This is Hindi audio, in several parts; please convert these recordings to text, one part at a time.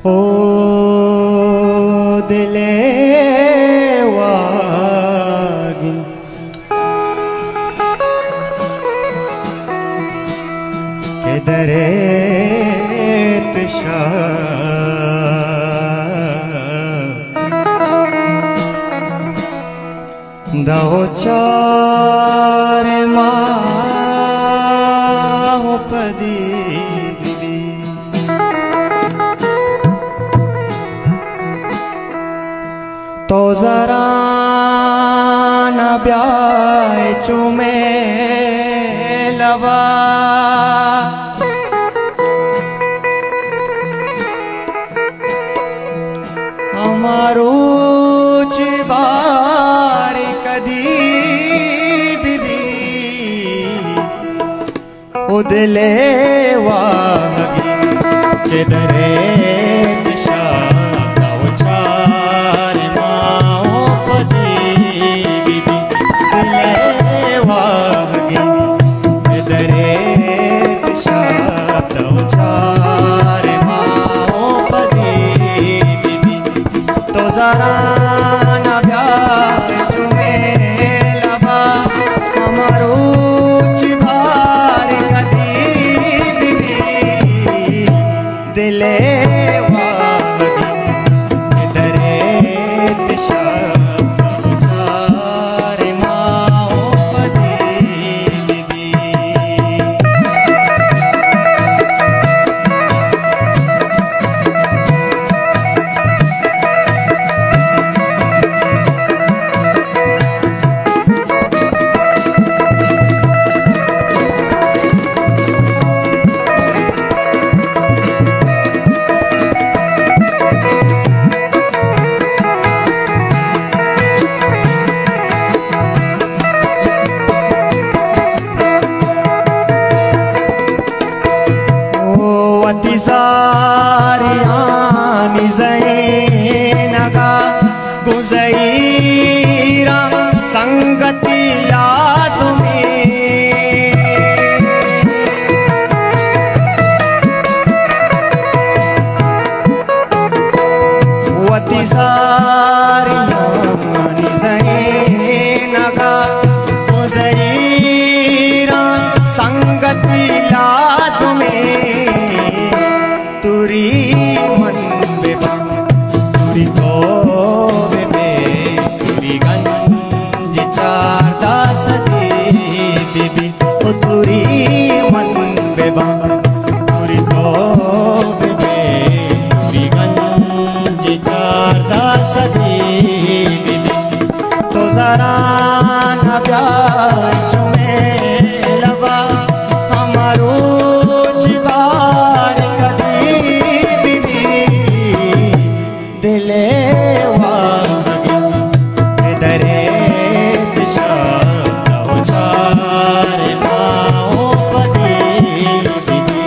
ओ दिले वागी के दरे तशा दो चार माह पदी तो जरा न ब्याह चुमे लवा हमारो चिबार कदी बीबी उदले वागी के दरे दिशा चार माओ पदी बीबी उदले वागी के दरे दिशा चार माओ पदी बीबी तो जरा न ब्याह चुमे लबा हमारो चिबार कदी बीबी दिले वागी दरे दिशा चार माओ पदी बीबी सारियानी ज़ैनगा गुज़ैरा संगति लाज़मी वती सारियानी ज़ैनगा गुज़ैरा संगति लाज़मी तुरी मन बेबा तुरी तो बेबे तुरी गंज चार दास दी बीबी ओ तुरी मन बेबा तुरी तो बेबे तुरी गंज चार दास दी बीबी तो जरा न प्यार चुमे लबा हमारो चिबार दिले वागी दरे दिशा चार माओ पदी बीबी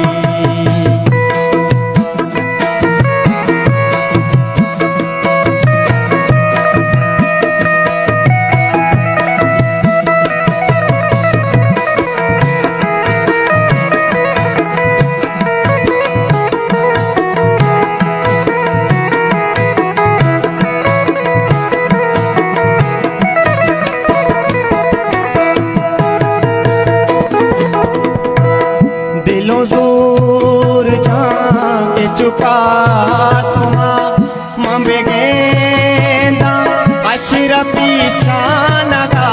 दिलों जोर जाके चुका सुमा मम्बे गेंदा अशरा पीछा नगा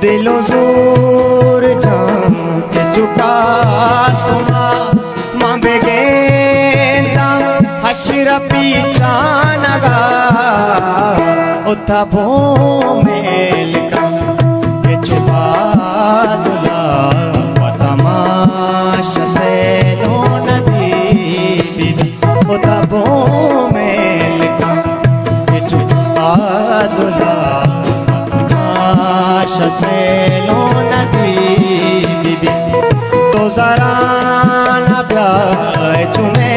दिलों जोर जाके चुका सुमा मम्बे गेंदा अशरा पीछा नगा उता भो मेल कम के छुपा जुला तमाशा से लो नदी बीबी उता भो मेल कम के छुपा जुला तमाशा से लो नदी बीबी तो जरा न प्यार चुमे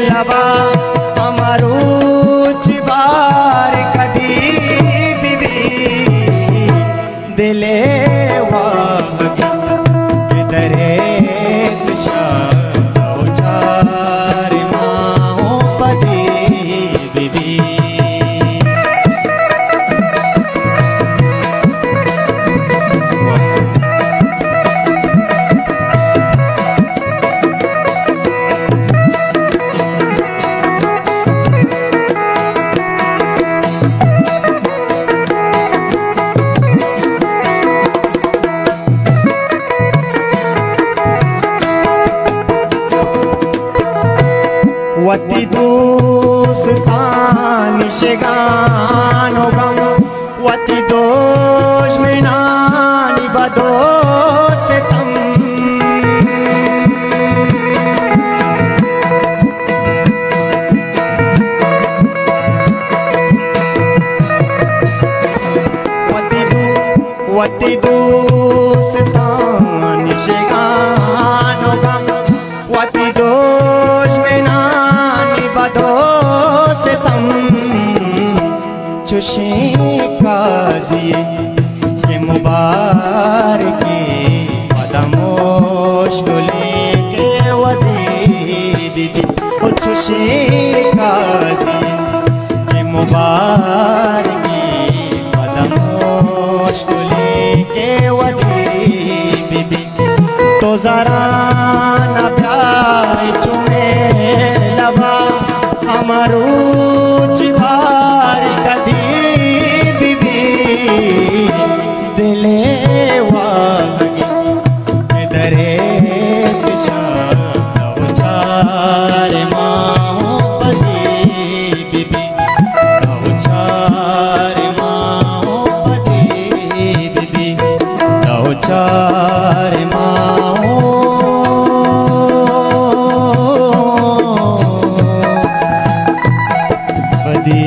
लबा हमारो वती दोस्तानी शेगानो गम वती दोष में नानी बदो से तम वती दोस्तानी शेगानो गम वती दोष में नानी बदो से तम चुशी काजी के मुबारकी पदमोश के वदी बीबी ओ चुशी काजी के मुबारकी पदमोश के वदी बीबी तो जरा न प्याई चुमे लबा हमारू चिभार कदी बीबी दिले वागी दरे चार माओ पदी बीबी चार माओ पदी बीबी चार माओ पदी